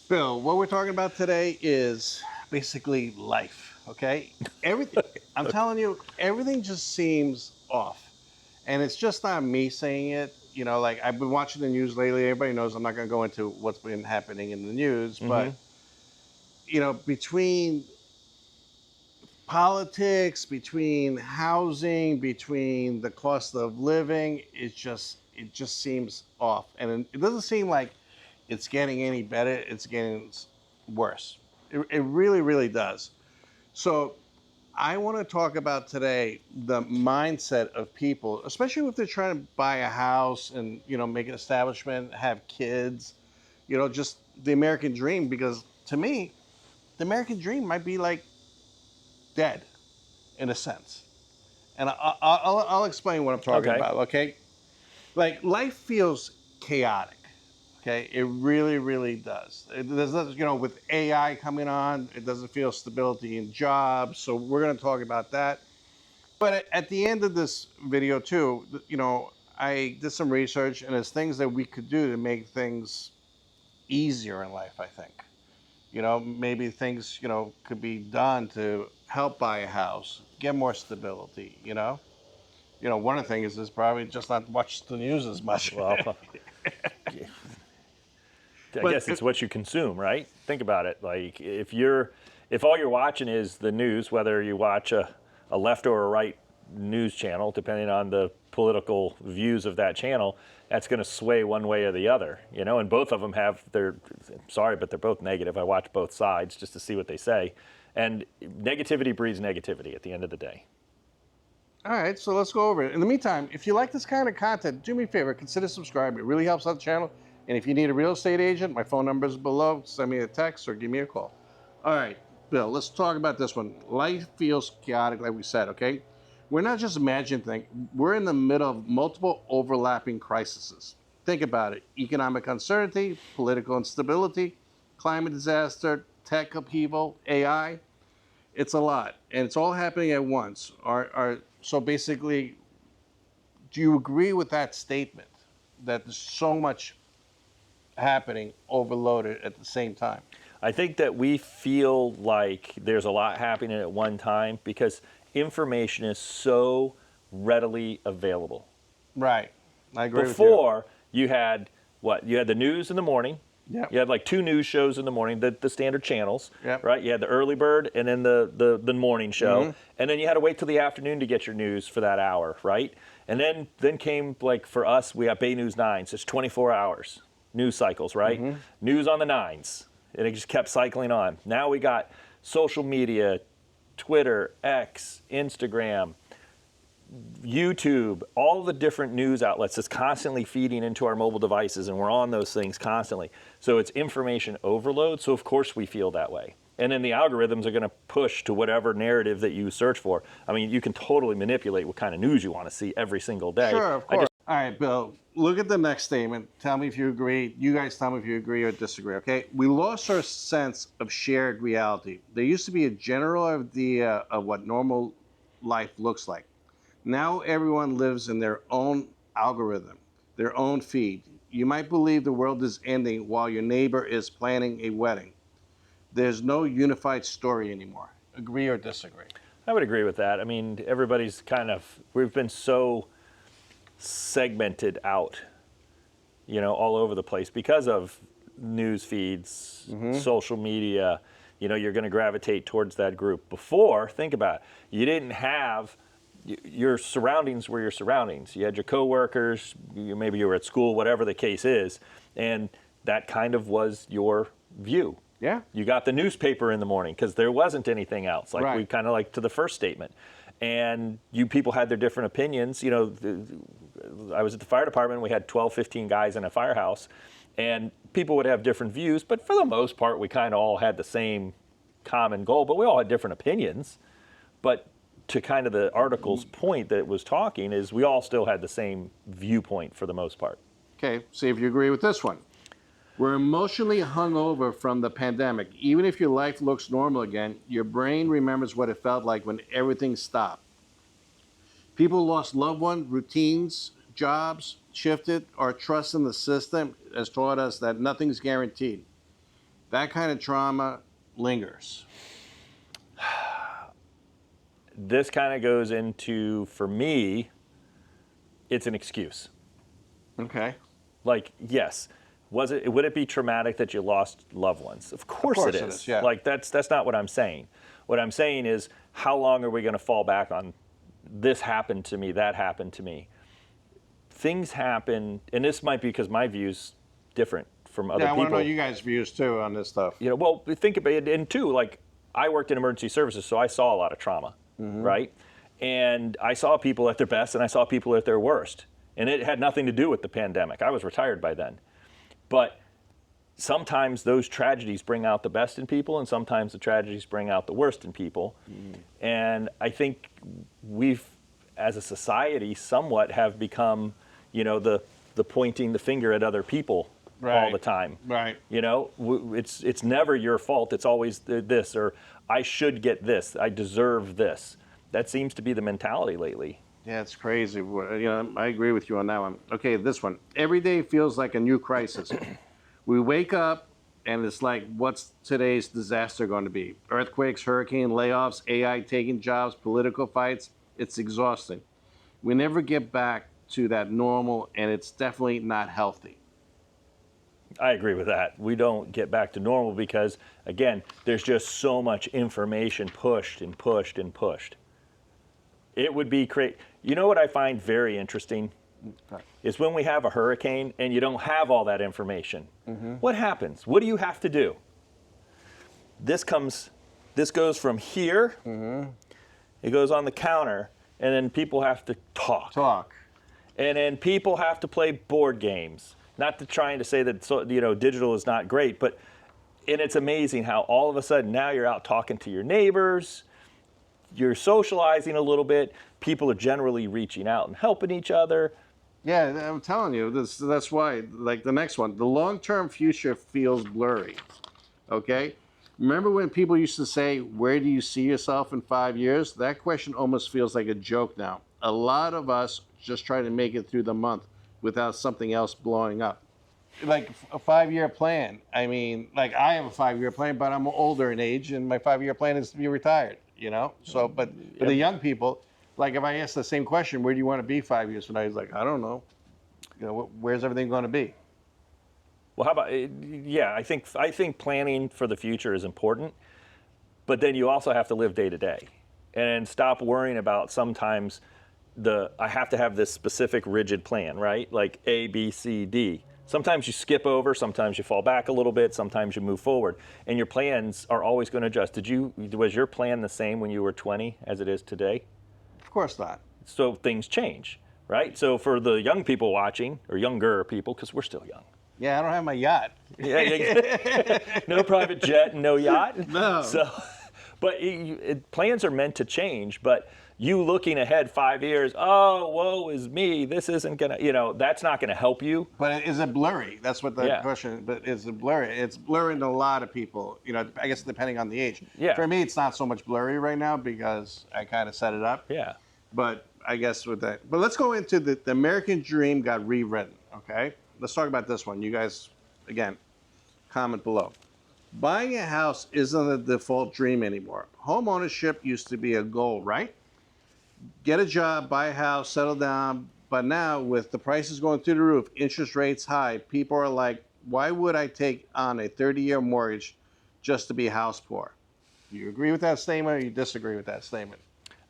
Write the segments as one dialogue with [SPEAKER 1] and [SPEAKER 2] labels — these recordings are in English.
[SPEAKER 1] Bill, what we're talking about today is basically life, okay? Everything, I'm
[SPEAKER 2] Okay.
[SPEAKER 1] telling you, everything just seems off. And it's just not me saying it. You know, like I've been watching the news lately. Everybody knows I'm not going to go into what's been happening in the news,
[SPEAKER 2] Mm-hmm.
[SPEAKER 1] but, between politics, between housing, between the cost of living, it just seems off. And it doesn't seem like it's getting any better. It's getting worse. It really, really does. So I want to talk about today the mindset of people, especially if they're trying to buy a house and make an establishment, have kids, just the American dream. Because to me, the American dream might be like dead in a sense. And I'll explain what I'm talking
[SPEAKER 2] Okay.
[SPEAKER 1] about. Okay, like life feels chaotic. Okay, it really, really does. There's, with AI coming on, it doesn't feel stability in jobs. So we're going to talk about that. But at the end of this video too, I did some research, and there's things that we could do to make things easier in life. I think, maybe things could be done to help buy a house, get more stability. One of the things is probably just not watch the news as much.
[SPEAKER 2] Well, I
[SPEAKER 1] But
[SPEAKER 2] guess it's what you consume, right? Think about it. Like if all you're watching is the news, whether you watch a left or a right news channel, depending on the political views of that channel, that's going to sway one way or the other, and both of them have their, sorry, but they're both negative. I watch both sides just to see what they say. And negativity breeds negativity at the end of the day.
[SPEAKER 1] all right, so let's go over it. In the meantime, if you like this kind of content, do me a favor, consider subscribing. It really helps out the channel. And if you need a real estate agent, my phone number is below. Send me a text or give me a call. All right, Bill, let's talk about this one. Life feels chaotic, like we said, okay? We're not just imagining things. We're in the middle of multiple overlapping crises. Think about it. Economic uncertainty, political instability, climate disaster, tech upheaval, AI. It's a lot, and it's all happening at once. So basically, do you agree with that statement that there's so much happening overloaded at the same time?
[SPEAKER 2] I think that we feel like there's a lot happening at one time because information is so readily available.
[SPEAKER 1] Right. I agree with you.
[SPEAKER 2] Before, you had what? You had the news in the morning.
[SPEAKER 1] Yep.
[SPEAKER 2] You had like two news shows in the morning, the standard channels,
[SPEAKER 1] Yep.
[SPEAKER 2] right? You had the early bird and then the morning show. And then you had to wait till the afternoon to get your news for that hour, right? And then came, like, for us, we got Bay News 9, so it's 24 hours, news cycles, right? News on the 9s. And it just kept cycling on. Now we got social media, Twitter, X, Instagram, YouTube, all the different news outlets that's constantly feeding into our mobile devices, and we're on those things constantly. So it's information overload. So of course we feel that way. And then the algorithms are going to push to whatever narrative that you search for. I mean, you can totally manipulate what kind of news you want to see every single day.
[SPEAKER 1] Sure, of course. All right, Bill, look at the next statement. Tell me if you agree. You guys tell me if you agree or disagree, okay? We lost our sense of shared reality. There used to be a general idea of what normal life looks like. Now everyone lives in their own algorithm, their own feed. You might believe the world is ending while your neighbor is planning a wedding. There's no unified story anymore. Agree or disagree?
[SPEAKER 2] I would agree with that. I mean, everybody's we've been so segmented out, all over the place because of news feeds, social media. You're going to gravitate towards that group. Before, think about it, you didn't have your surroundings were your surroundings. You had your coworkers, maybe you were at school, whatever the case is, and that kind of was your view.
[SPEAKER 1] Yeah.
[SPEAKER 2] You got the newspaper in the morning because there wasn't anything else. Like
[SPEAKER 1] Right.
[SPEAKER 2] we kind of like to the first statement. And you people had their different opinions. I was at the fire department. We had 12, 15 guys in a firehouse, and people would have different views. But for the most part, we kind of all had the same common goal. But we all had different opinions. But to kind of the article's point that it was talking is we all still had the same viewpoint for the most part.
[SPEAKER 1] Okay, see if you agree with this one. We're emotionally hungover from the pandemic. Even if your life looks normal again, your brain remembers what it felt like when everything stopped. People lost loved ones, routines, jobs shifted. Our trust in the system has taught us that nothing's guaranteed. that kind of trauma lingers.
[SPEAKER 2] This kind of goes into, for me, it's an excuse.
[SPEAKER 1] Okay.
[SPEAKER 2] Like, yes, would it be traumatic that you lost loved ones? Of course it is.
[SPEAKER 1] Yeah.
[SPEAKER 2] Like, that's not what I'm saying. What I'm saying is, how long are we going to fall back on this happened to me, that happened to me? Things happen, and this might be because my view's different from other
[SPEAKER 1] Yeah, I
[SPEAKER 2] people.
[SPEAKER 1] want to know you guys' views too on this stuff.
[SPEAKER 2] You know, well, think about it, and two, like, I worked in emergency services, so I saw a lot of trauma, right? And I saw people at their best, and I saw people at their worst. And it had nothing to do with the pandemic. I was retired by then. But sometimes those tragedies bring out the best in people, and sometimes the tragedies bring out the worst in people. And I think we've, as a society, somewhat have become, you know, the pointing the finger at other people all the time.
[SPEAKER 1] Right.
[SPEAKER 2] You know, it's never your fault. It's always this, or I should get this. I deserve this. That seems to be the mentality lately.
[SPEAKER 1] Yeah, it's crazy. You know, I agree with you on that one. Okay, this one. Every day feels like a new crisis. We wake up and it's like, what's today's disaster going to be? Earthquakes, hurricane, layoffs, AI taking jobs, political fights. It's exhausting. We never get back to that normal, and it's definitely not healthy.
[SPEAKER 2] I agree with that. We don't get back to normal because, again, there's just so much information pushed and pushed and pushed. It would be great. You know what I find very interesting is when we have a hurricane and you don't have all that information. What happens? What do you have to do? This goes from here, it goes on the counter, and then people have to talk. And then people have to play board games. Not to trying to say that, you know, digital is not great, but and it's amazing how all of a sudden now you're out talking to your neighbors, you're socializing a little bit, people are generally reaching out and helping each other.
[SPEAKER 1] Yeah, I'm telling you, that's why, like the next one, the long-term future feels blurry, okay? Remember when people used to say, where do you see yourself in 5 years? That question almost feels like a joke now. A lot of us just try to make it through the month without something else blowing up. Like a 5-year plan. I mean, like I have a 5-year plan, but I'm older in age, and my 5-year plan is to be retired, you know? So, but for the young people, like if I ask the same question, where do you want to be 5 years from now? He's like, I don't know. You know, where's everything going to be?
[SPEAKER 2] Well, how about, yeah, I think planning for the future is important, but then you also have to live day to day and stop worrying about sometimes I have to have this specific rigid plan, right? Like A, B, C, D. Sometimes you skip over, sometimes you fall back a little bit, sometimes you move forward, and your plans are always going to adjust. Was your plan the same when you were 20 as it is today?
[SPEAKER 1] Of course not.
[SPEAKER 2] So things change, right? So for the young people watching, or younger people, because we're still young.
[SPEAKER 1] Yeah, I don't have my yacht.
[SPEAKER 2] Yeah, no private jet and no yacht.
[SPEAKER 1] No.
[SPEAKER 2] So, but plans are meant to change, but you looking ahead 5 years, oh, woe is me, this isn't gonna, you know, that's not gonna help you.
[SPEAKER 1] But is it blurry? That's what the question, but is it blurry? It's blurring to a lot of people, you know, I guess depending on the age.
[SPEAKER 2] Yeah.
[SPEAKER 1] For me, it's not so much blurry right now because I kind of set it up.
[SPEAKER 2] Yeah.
[SPEAKER 1] But I guess with that, but let's go into the American dream got rewritten, okay? Let's talk about this one. You guys, again, comment below. Buying a house isn't a default dream anymore. Home ownership used to be a goal, right? Get a job, buy a house, settle down. But now with the prices going through the roof, interest rates high, people are like, why would I take on a 30-year mortgage just to be house poor? Do you agree with that statement or you disagree with that statement?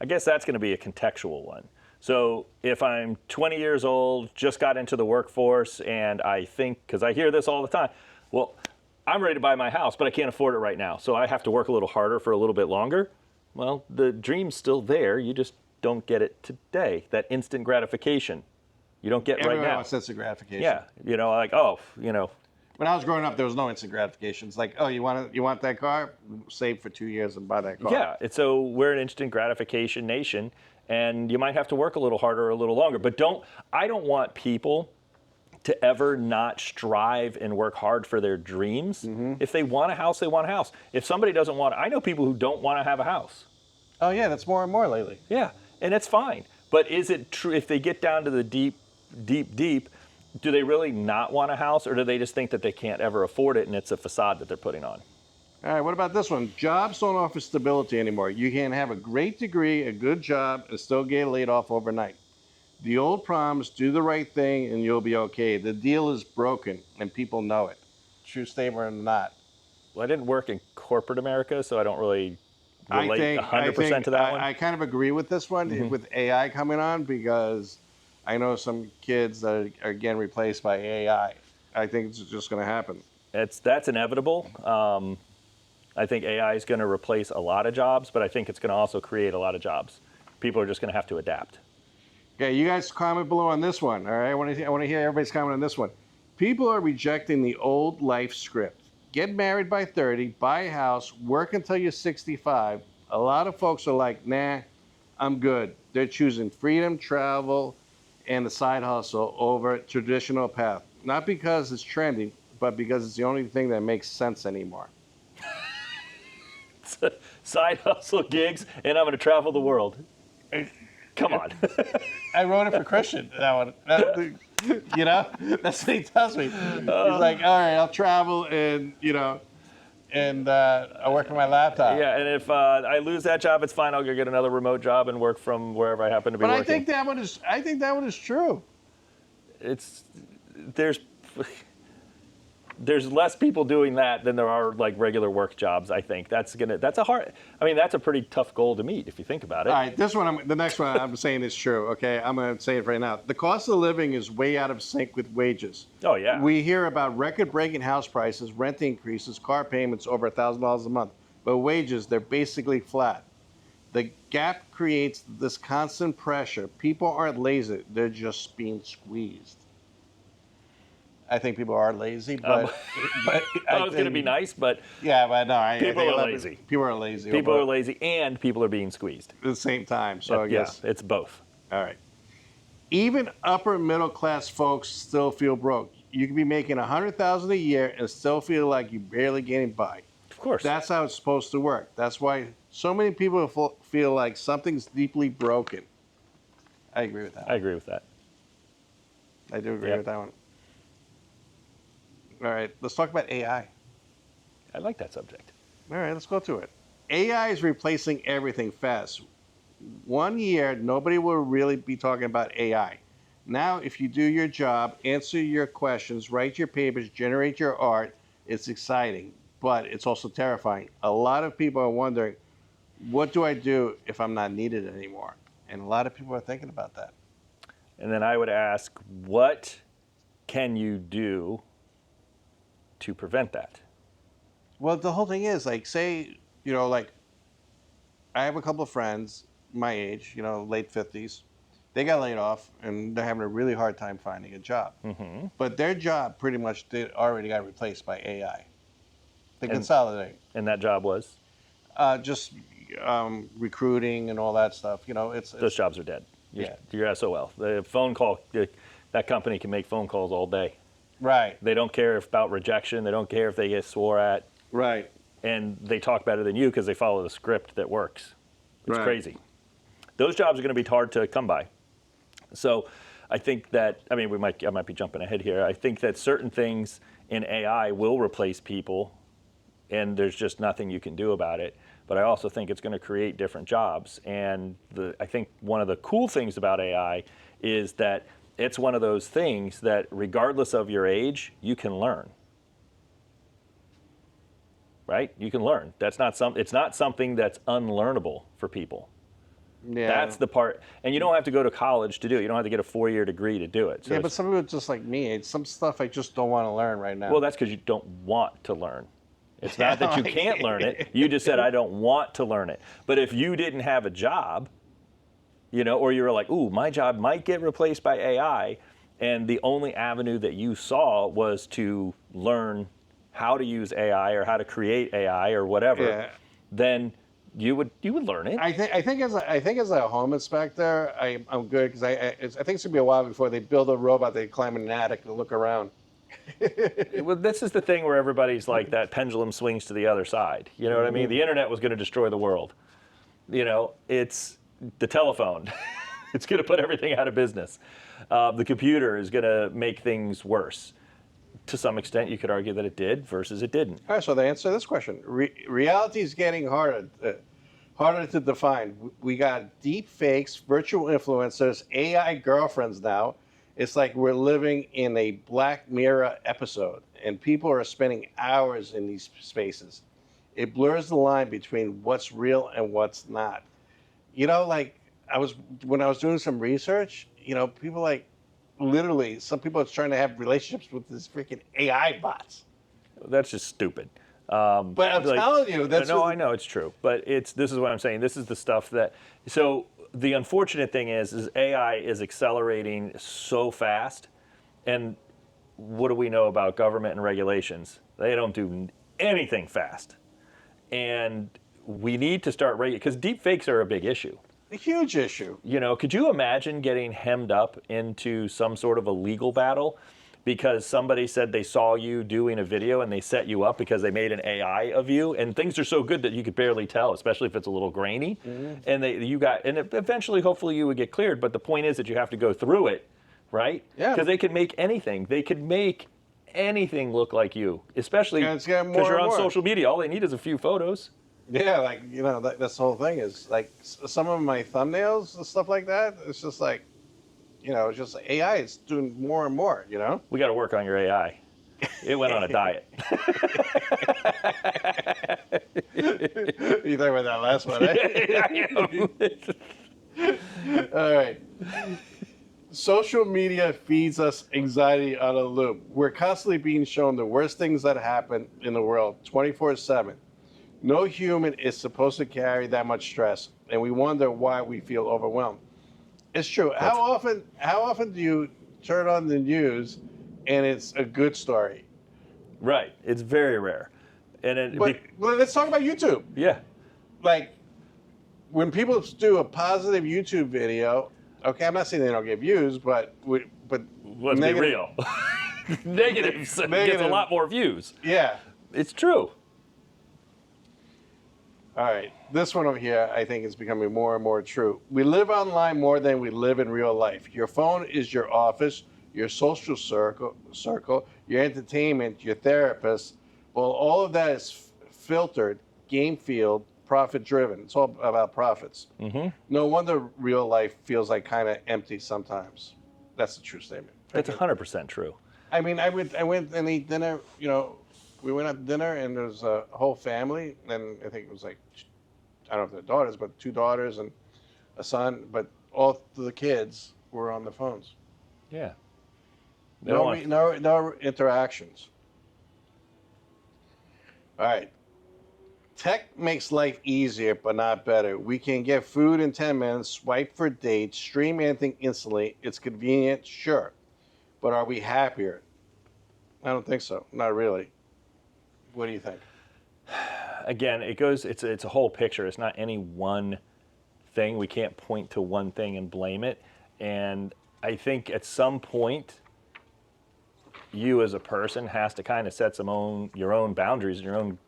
[SPEAKER 2] I guess that's going to be a contextual one. So if I'm 20 years old, just got into the workforce, and I think, because I hear this all the time, well, I'm ready to buy my house, but I can't afford it right now, so I have to work a little harder for a little bit longer. Well, the dream's still there. You just don't get it today. That instant gratification, you don't get
[SPEAKER 1] Everyone
[SPEAKER 2] right now.
[SPEAKER 1] wants instant gratification.
[SPEAKER 2] Yeah, you know, like, oh, you know.
[SPEAKER 1] When I was growing up, there was no instant gratification. It's like, oh, you want that car? Save for 2 years and buy that car.
[SPEAKER 2] Yeah, and so we're an instant gratification nation, and you might have to work a little harder or a little longer. But I don't want people to ever not strive and work hard for their dreams. If they want a house, they want a house. If somebody doesn't want it, I know people who don't want to have a house.
[SPEAKER 1] Oh yeah, that's more and more lately.
[SPEAKER 2] Yeah, and it's fine. But is it true if they get down to the deep, do they really not want a house, or do they just think that they can't ever afford it and it's a facade that they're putting on?
[SPEAKER 1] All right, what about this one? Jobs don't offer stability anymore. You can have a great degree, a good job, and still get laid off overnight. The old promise, do the right thing and you'll be okay. The deal is broken and people know it. True statement or not?
[SPEAKER 2] Well, I didn't work in corporate America, so I don't really
[SPEAKER 1] I
[SPEAKER 2] relate
[SPEAKER 1] think
[SPEAKER 2] 100% to that one.
[SPEAKER 1] I kind of agree with this one with AI coming on, because I know some kids that are getting replaced by AI. I think it's just going to happen.
[SPEAKER 2] That's inevitable. I think AI is going to replace a lot of jobs, but I think it's going to also create a lot of jobs. People are just going to have to adapt.
[SPEAKER 1] Okay, you guys comment below on this one. All right, I want to hear everybody's comment on this one. People are rejecting the old life script. Get married by 30, buy a house, work until you're 65. A lot of folks are like, nah, I'm good. They're choosing freedom, travel, and the side hustle over traditional path. Not because it's trendy, but because it's the only thing that makes sense anymore.
[SPEAKER 2] Side hustle gigs, and I'm going to travel the world. Come on.
[SPEAKER 1] I wrote it for Christian, that one. You know, that's what he tells me. He's like, all right, I'll travel and, I'll work on my laptop.
[SPEAKER 2] Yeah, and if I lose that job, it's fine. I'll go get another remote job and work from wherever I happen to be
[SPEAKER 1] But
[SPEAKER 2] working.
[SPEAKER 1] I think that one is true.
[SPEAKER 2] There's less people doing that than there are like regular work jobs. I think that's a pretty tough goal to meet if you think about it.
[SPEAKER 1] All right, the next one I'm saying is true. Okay, I'm going to say it right now. The cost of living is way out of sync with wages.
[SPEAKER 2] Oh yeah.
[SPEAKER 1] We hear about record-breaking house prices, rent increases, car payments over $1,000 a month, but wages, they're basically flat. The gap creates this constant pressure. People aren't lazy; they're just being squeezed. I think people are lazy, but
[SPEAKER 2] I was going to be nice, but
[SPEAKER 1] yeah, but no,
[SPEAKER 2] people are lazy.
[SPEAKER 1] People are lazy.
[SPEAKER 2] People are lazy, and people are being squeezed
[SPEAKER 1] at the same time. So I guess
[SPEAKER 2] it's both.
[SPEAKER 1] All right. Even upper middle class folks still feel broke. You can be making $100,000 a year and still feel like you're barely getting by.
[SPEAKER 2] Of course.
[SPEAKER 1] That's how it's supposed to work. That's why so many people feel like something's deeply broken. I agree with that.
[SPEAKER 2] I agree with that.
[SPEAKER 1] I do agree with that one. All right, let's talk about AI.
[SPEAKER 2] I like that subject.
[SPEAKER 1] All right, let's go to it. AI is replacing everything fast. 1 year, nobody will really be talking about AI. Now, if you do your job, answer your questions, write your papers, generate your art, it's exciting, but it's also terrifying. A lot of people are wondering, what do I do if I'm not needed anymore? And a lot of people are thinking about that.
[SPEAKER 2] And then I would ask, what can you do to prevent that?
[SPEAKER 1] Well, the whole thing is, like, say, I have a couple of friends my age, late 50s. They got laid off, and they're having a really hard time finding a job. Mm-hmm. But their job pretty much already got replaced by AI. They consolidate.
[SPEAKER 2] And that job was?
[SPEAKER 1] Just recruiting and all that stuff.
[SPEAKER 2] Those jobs are dead. You're SOL. The phone call, that company can make phone calls all day.
[SPEAKER 1] Right.
[SPEAKER 2] They don't care about rejection. They don't care if they get swore at.
[SPEAKER 1] Right.
[SPEAKER 2] And they talk better than you because they follow the script that works. It's crazy. Those jobs are going to be hard to come by. So I think that, I might be jumping ahead here. I think that certain things in AI will replace people, and there's just nothing you can do about it. But I also think it's going to create different jobs. And I think one of the cool things about AI is that it's one of those things that regardless of your age, you can learn. Right? You can learn. It's not something that's unlearnable for people. Yeah. That's the part. And you don't have to go to college to do it. You don't have to get a 4-year degree to do it. So
[SPEAKER 1] but some people are just like me. Some stuff I just don't want to learn right now.
[SPEAKER 2] Well, that's because you don't want to learn. It's not that you can't learn it. You just said, I don't want to learn it. But if you didn't have a job, or you were like, ooh, my job might get replaced by AI, and the only avenue that you saw was to learn how to use AI or how to create AI or whatever, then you would learn it.
[SPEAKER 1] I think as a home inspector, I'm good, because I think it's gonna be a while before they build a robot that climb in an attic and look around.
[SPEAKER 2] Well, this is the thing where everybody's like, that pendulum swings to the other side. You know what I mean? The internet was going to destroy the world. It's the telephone. It's going to put everything out of business. The computer is going to make things worse. To some extent, you could argue that it did versus it didn't.
[SPEAKER 1] All right, so the answer to this question, reality is getting harder to define. We got deep fakes, virtual influencers, AI girlfriends now. It's like we're living in a Black Mirror episode, and people are spending hours in these spaces. It blurs the line between what's real and what's not. Like when I was doing some research, people like literally some people are trying to have relationships with this freaking AI bots.
[SPEAKER 2] That's just stupid.
[SPEAKER 1] But I'm telling you, that's
[SPEAKER 2] no, I know it's true, but this is what I'm saying. This is the stuff that. So the unfortunate thing is AI is accelerating so fast, and what do we know about government and regulations? They don't do anything fast, and we need to start because deep fakes are a big issue.
[SPEAKER 1] A huge issue.
[SPEAKER 2] Could you imagine getting hemmed up into some sort of a legal battle because somebody said they saw you doing a video and they set you up because they made an AI of you, and things are so good that you could barely tell, especially if it's a little grainy. And eventually, hopefully, you would get cleared. But the point is that you have to go through it, right?
[SPEAKER 1] Yeah.
[SPEAKER 2] Because they could make anything. They could make anything look like you, especially because you're on social media. All they need is a few photos.
[SPEAKER 1] Yeah, that's the whole thing is like some of my thumbnails and stuff like that. It's just like, it's just AI is doing more and more,
[SPEAKER 2] We got to work on your AI. It went on a diet.
[SPEAKER 1] You talking about that last one, eh? All right. Social media feeds us anxiety on a loop. We're constantly being shown the worst things that happen in the world 24/7. No human is supposed to carry that much stress, and we wonder why we feel overwhelmed. It's true. How often do you turn on the news and it's a good story?
[SPEAKER 2] Right. It's very rare.
[SPEAKER 1] Well, let's talk about YouTube.
[SPEAKER 2] Yeah.
[SPEAKER 1] Like when people do a positive YouTube video, okay, I'm not saying they don't get views, but
[SPEAKER 2] let's be real. Negative gets a lot more views.
[SPEAKER 1] Yeah.
[SPEAKER 2] It's true.
[SPEAKER 1] All right, this one over here I think is becoming more and more true. We live online more than we live in real life. Your phone is your office, your social circle, your entertainment, your therapist. Well, all of that is filtered, game field, profit driven. It's all about profits.
[SPEAKER 2] Mm-hmm.
[SPEAKER 1] No wonder real life feels like kind of empty sometimes. That's a true statement.
[SPEAKER 2] That's 100% true.
[SPEAKER 1] I mean, I went and eat dinner, we went out to dinner and there was a whole family, and I think it was like, I don't know if they're daughters, but 2 daughters and a son, but all the kids were on the phones.
[SPEAKER 2] Yeah.
[SPEAKER 1] No interactions. All right. Tech makes life easier, but not better. We can get food in 10 minutes, swipe for dates, stream anything instantly. It's convenient, sure. But are we happier? I don't think so. Not really. What do you think?
[SPEAKER 2] Again, it's a whole picture. It's not any one thing. We can't point to one thing and blame it. And I think at some point, you as a person has to kind of set your own boundaries and your own,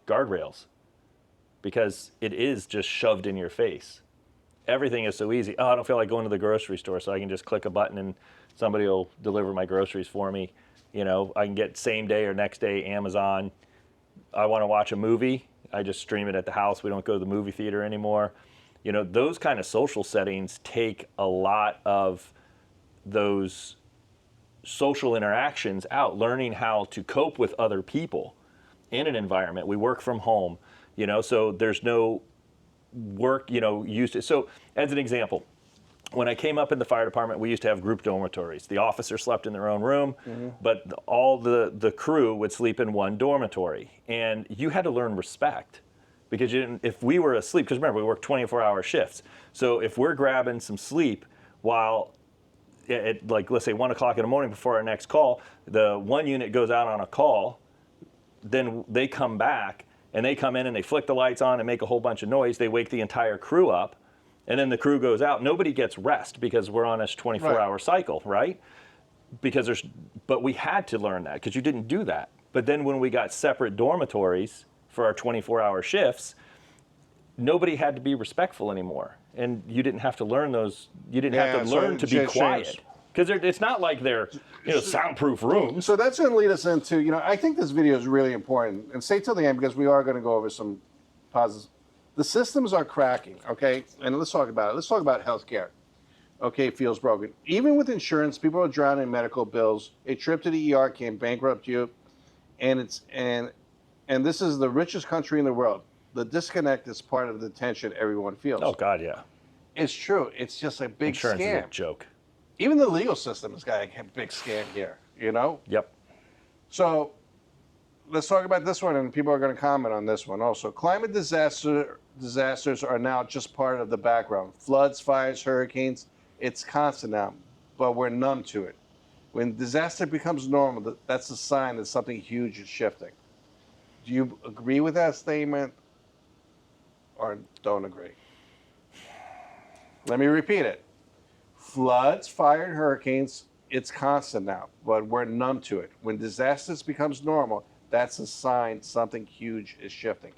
[SPEAKER 2] guardrails, because it is just shoved in your face. Everything is so easy. Oh, I don't feel like going to the grocery store, so I can just click a button and somebody will deliver my groceries for me. I can get same day or next day Amazon. I want to watch a movie, I just stream it at the house. We don't go to the movie theater anymore. Those kind of social settings take a lot of those social interactions out, learning how to cope with other people in an environment. We work from home, so there's no work, used to. So as an example, when I came up in the fire department, we used to have group dormitories. The officers slept in their own room, but all the crew would sleep in one dormitory. And you had to learn respect, because if we were asleep, because remember, we work 24-hour shifts. So if we're grabbing some sleep while at let's say 1 o'clock in the morning before our next call, the one unit goes out on a call, then they come back and they come in and they flick the lights on and make a whole bunch of noise. They wake the entire crew up. And then the crew goes out. Nobody gets rest because we're on this 24-hour cycle, right? But we had to learn that because you didn't do that. But then when we got separate dormitories for our 24-hour shifts, nobody had to be respectful anymore. and you didn't have to learn those. You didn't
[SPEAKER 1] Yeah,
[SPEAKER 2] have to
[SPEAKER 1] so
[SPEAKER 2] learn
[SPEAKER 1] it
[SPEAKER 2] to be
[SPEAKER 1] changed.
[SPEAKER 2] quiet because it's not like they're soundproof rooms.
[SPEAKER 1] So that's going to lead us into, I think this video is really important. And stay till the end because we are going to go over some positives. The systems are cracking, okay? And let's talk about it. Let's talk about healthcare. Okay, feels broken. Even with insurance, people are drowning in medical bills. A trip to the ER can bankrupt you. And this is the richest country in the world. The disconnect is part of the tension everyone feels.
[SPEAKER 2] Oh God, yeah.
[SPEAKER 1] It's true. It's just a big
[SPEAKER 2] Insurance
[SPEAKER 1] scam.
[SPEAKER 2] is a joke.
[SPEAKER 1] Even the legal system has got a big scam here,
[SPEAKER 2] Yep.
[SPEAKER 1] So let's talk about this one, and people are going to comment on this one also. Climate disasters are now just part of the background. Floods, fires, hurricanes, it's constant now, but we're numb to it. When disaster becomes normal, that's a sign that something huge is shifting. Do you agree with that statement or don't agree? Let me repeat it. Floods, fire, and hurricanes, it's constant now, but we're numb to it. When disasters becomes normal, that's a sign something huge is shifting.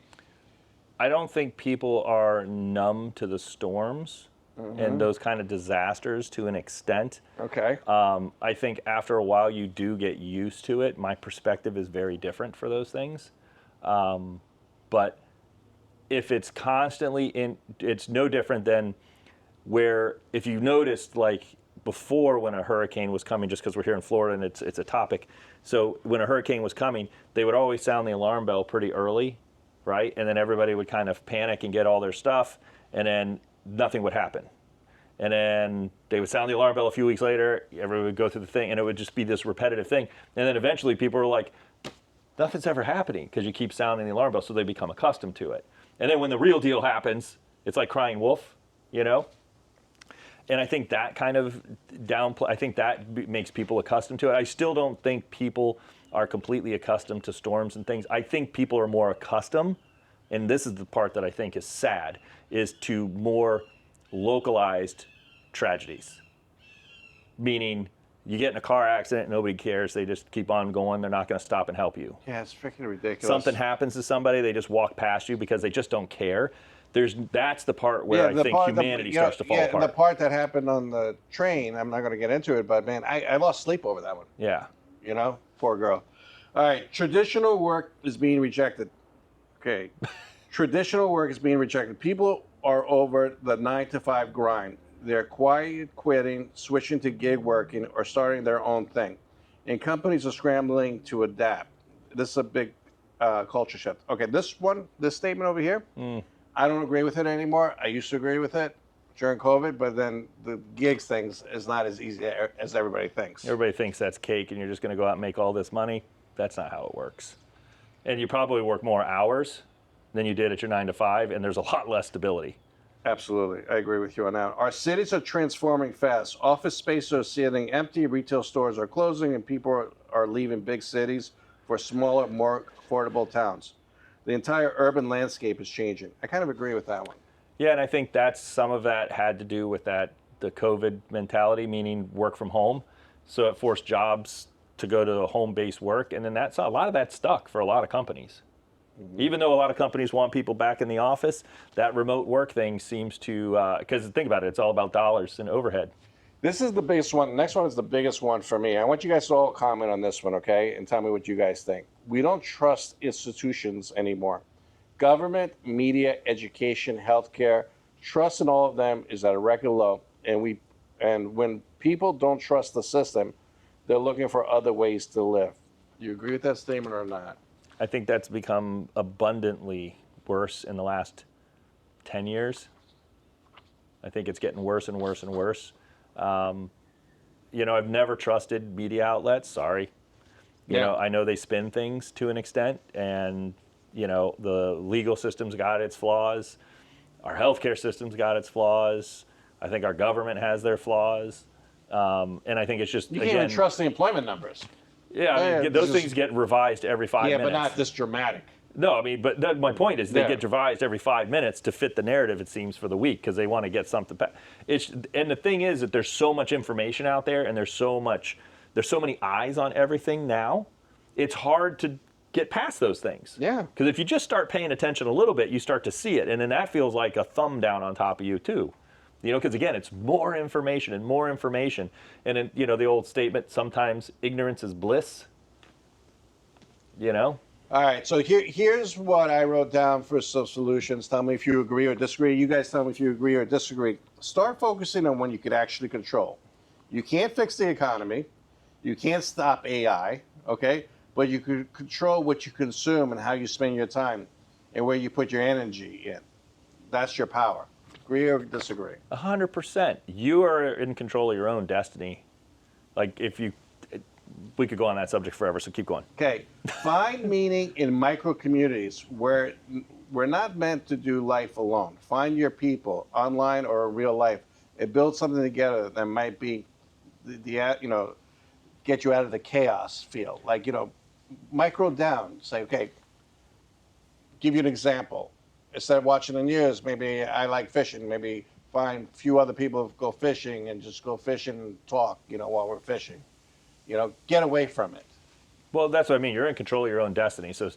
[SPEAKER 2] I don't think people are numb to the storms and those kind of disasters to an extent.
[SPEAKER 1] Okay.
[SPEAKER 2] I think after a while you do get used to it. My perspective is very different for those things. But if it's constantly it's no different than where, if you noticed, like before when a hurricane was coming, just because we're here in Florida and it's a topic. So when a hurricane was coming, they would always sound the alarm bell pretty early, right? And then everybody would kind of panic and get all their stuff, and then nothing would happen. And then they would sound the alarm bell a few weeks later, everyone would go through the thing, and it would just be this repetitive thing. And then eventually people were like, nothing's ever happening because you keep sounding the alarm bell, so they become accustomed to it. And then when the real deal happens, it's like crying wolf, And I think that kind of I think that makes people accustomed to it. I still don't think people are completely accustomed to storms and things. I think people are more accustomed, and this is the part that I think is sad, is to more localized tragedies. Meaning, you get in a car accident, nobody cares, they just keep on going, they're not going to stop and help you.
[SPEAKER 1] Yeah, it's freaking ridiculous.
[SPEAKER 2] Something happens to somebody, they just walk past you because they just don't care. That's the part where I think humanity starts to fall apart.
[SPEAKER 1] The part that happened on the train, I'm not going to get into it, but man, I lost sleep over that one.
[SPEAKER 2] Yeah.
[SPEAKER 1] Poor girl. All right, traditional work is being rejected. Okay. Traditional work is being rejected. People are over the 9-to-5 grind. They're quiet quitting, switching to gig working, or starting their own thing. And companies are scrambling to adapt. This is a big culture shift. Okay, this statement over here, I don't agree with it anymore. I used to agree with it during COVID, but then the gigs things is not as easy as everybody thinks.
[SPEAKER 2] Everybody thinks that's cake and you're just going to go out and make all this money. That's not how it works. And you probably work more hours than you did at your 9-to-5, and there's a lot less stability.
[SPEAKER 1] Absolutely. I agree with you on that. Our cities are transforming fast. Office spaces are sitting empty, retail stores are closing, and people are leaving big cities for smaller, more affordable towns. The entire urban landscape is changing. I kind of agree with that one.
[SPEAKER 2] Yeah, and I think some of that had to do with the COVID mentality, meaning work from home. So it forced jobs to go to home-based work, and then a lot of that stuck for a lot of companies. Even though a lot of companies want people back in the office, that remote work thing seems to, because think about it, it's all about dollars and overhead.
[SPEAKER 1] This is the biggest one. The next one is the biggest one for me. I want you guys to all comment on this one, okay? And tell me what you guys think. We don't trust institutions anymore. Government, media, education, healthcare, trust in all of them is at a record low. And when people don't trust the system, they're looking for other ways to live. Do you agree with that statement or not?
[SPEAKER 2] I think that's become abundantly worse in the last 10 years. I think it's getting worse and worse and worse. I've never trusted media outlets. Sorry. I know they spin things to an extent, and, the legal system's got its flaws. Our healthcare system's got its flaws. I think our government has their flaws. And I think it's just,
[SPEAKER 1] you can't even trust the employment numbers.
[SPEAKER 2] Yeah, those things get revised every 5 minutes.
[SPEAKER 1] Yeah, but not this dramatic.
[SPEAKER 2] No, but my point is they get revised every 5 minutes to fit the narrative, it seems, for the week, because they want to get something back. And the thing is that there's so much information out there, and there's so many eyes on everything now, it's hard to get past those things.
[SPEAKER 1] Yeah.
[SPEAKER 2] Because if you just start paying attention a little bit, you start to see it, and then that feels like a thumb down on top of you, too. Because again, it's more information and more information. And then, the old statement, sometimes ignorance is bliss,
[SPEAKER 1] All right, so here's what I wrote down for some solutions. Tell me if you agree or disagree. You guys tell me if you agree or disagree. Start focusing on what you could actually control. You can't fix the economy. You can't stop AI, okay? But you can control what you consume and how you spend your time and where you put your energy in. That's your power. Agree or disagree?
[SPEAKER 2] 100%. You are in control of your own destiny. Like we could go on that subject forever, so keep going.
[SPEAKER 1] Okay, find meaning in micro communities where we're not meant to do life alone. Find your people, online or real life, and build something together that might be get you out of the chaos feel. Like, micro down. Say, okay, give you an example. Instead of watching the news, maybe I like fishing. Maybe find a few other people who go fishing and just go fishing and talk, while we're fishing. Get away from it.
[SPEAKER 2] Well, that's what I mean. You're in control of your own destiny. So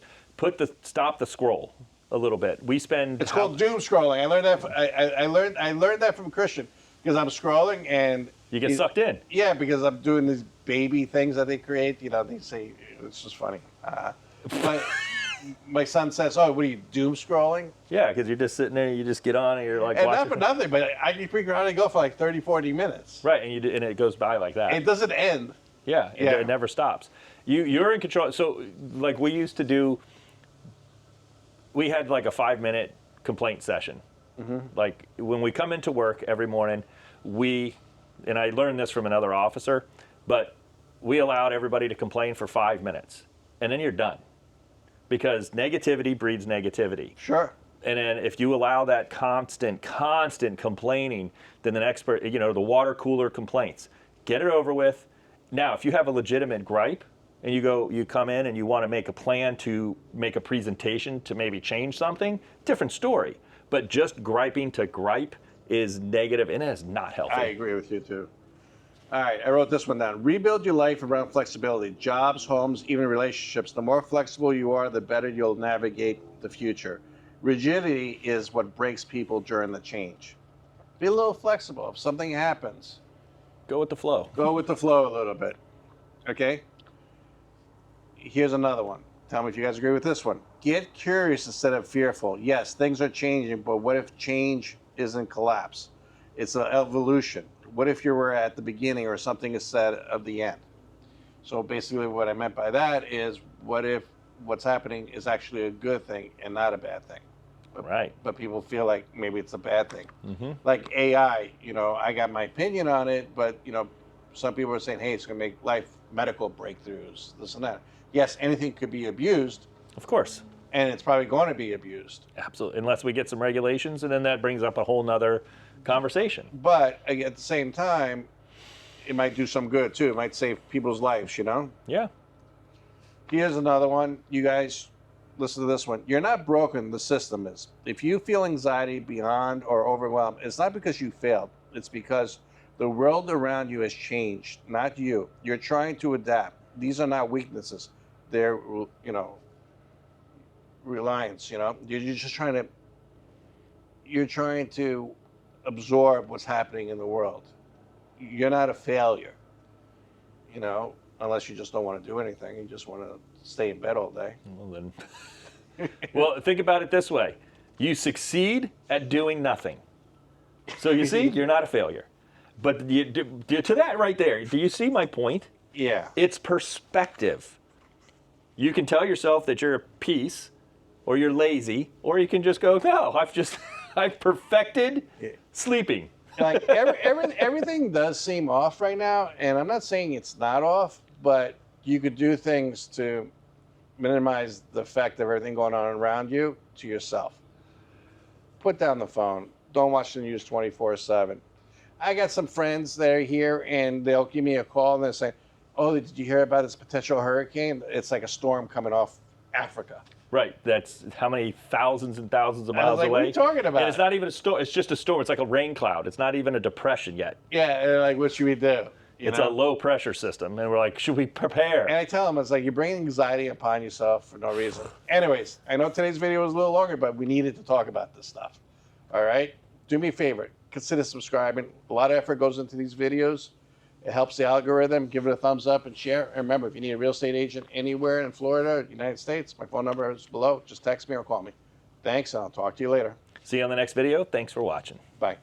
[SPEAKER 2] stop the scroll a little bit.
[SPEAKER 1] It's called doom scrolling. I learned that. I learned that from Christian because I'm scrolling and
[SPEAKER 2] you get sucked in.
[SPEAKER 1] Yeah, because I'm doing these baby things that they create. They say it's just funny. But my son says, "Oh, what are you doom scrolling?"
[SPEAKER 2] Yeah, because you're just sitting there, you just get on, and you're like,
[SPEAKER 1] and not for nothing, but I can figure out how to go for like 30, 40 minutes.
[SPEAKER 2] Right, and it goes by like that.
[SPEAKER 1] It doesn't end.
[SPEAKER 2] Yeah, it never stops. You're in control. So, like we used to do, we had like a 5-minute complaint session. Mm-hmm. Like when we come into work every morning, and I learned this from another officer, but we allowed everybody to complain for 5 minutes, and then you're done. Because negativity breeds negativity.
[SPEAKER 1] Sure.
[SPEAKER 2] And then if you allow that constant complaining, then the next, the water cooler complaints. Get it over with. Now, if you have a legitimate gripe and you come in and you want to make a plan to make a presentation to maybe change something, different story. But just griping to gripe is negative and it is not healthy.
[SPEAKER 1] I agree with you too. All right, I wrote this one down. Rebuild your life around flexibility. Jobs, homes, even relationships. The more flexible you are, the better you'll navigate the future. Rigidity is what breaks people during the change. Be a little flexible. If something happens,
[SPEAKER 2] go with the flow.
[SPEAKER 1] Go with the flow a little bit. Okay? Here's another one. Tell me if you guys agree with this one. Get curious instead of fearful. Yes, things are changing, but what if change isn't collapse? It's an evolution. What if you were at the beginning or something is said of the end? So basically what I meant by that is, what if what's happening is actually a good thing and not a bad thing?
[SPEAKER 2] Right.
[SPEAKER 1] But people feel like maybe it's a bad thing.
[SPEAKER 2] Mm-hmm.
[SPEAKER 1] Like AI, I got my opinion on it, but, some people are saying, hey, it's going to make life medical breakthroughs, this and that. Yes, anything could be abused.
[SPEAKER 2] Of course.
[SPEAKER 1] And it's probably going to be abused.
[SPEAKER 2] Absolutely. Unless we get some regulations, and then that brings up a whole nother conversation.
[SPEAKER 1] But at the same time, it might do some good too. It might save people's lives,
[SPEAKER 2] Yeah.
[SPEAKER 1] Here's another one. You guys, listen to this one. You're not broken, the system is. If you feel anxiety beyond or overwhelmed, it's not because you failed. It's because the world around you has changed, not you. You're trying to adapt. These are not weaknesses. They're, reliance, You're just trying to absorb what's happening in the world. You're not a failure, unless you just don't want to do anything. You just want to stay in bed all day.
[SPEAKER 2] Well, then. Well, think about it this way. You succeed at doing nothing. So you see, you're not a failure. But to that right there, do you see my point?
[SPEAKER 1] Yeah.
[SPEAKER 2] It's perspective. You can tell yourself that you're a piece, or you're lazy, or you can just go, no, I've perfected sleeping.
[SPEAKER 1] Like everything does seem off right now, and I'm not saying it's not off, but you could do things to minimize the effect of everything going on around you to yourself. Put down the phone. Don't watch the news 24/7. I got some friends that are here, and they'll give me a call, and they'll say, oh, did you hear about this potential hurricane? It's like a storm coming off Africa.
[SPEAKER 2] Right. That's how many thousands and thousands of miles away.
[SPEAKER 1] What are you talking about?
[SPEAKER 2] And it's not even a storm. It's just a storm. It's like a rain cloud. It's not even a depression yet.
[SPEAKER 1] Yeah. And like, what should we do?
[SPEAKER 2] It's a low pressure system. And we're like, should we prepare?
[SPEAKER 1] And I tell them, it's like, you're bringing anxiety upon yourself for no reason. Anyways, I know today's video was a little longer, but we needed to talk about this stuff. All right? Do me a favor. consider subscribing. A lot of effort goes into these videos. It helps the algorithm. Give it a thumbs up and share. And remember, if you need a real estate agent anywhere in Florida, United States, my phone number is below. Just text me or call me. Thanks, and I'll talk to you later.
[SPEAKER 2] See you on the next video. Thanks for watching.
[SPEAKER 1] Bye.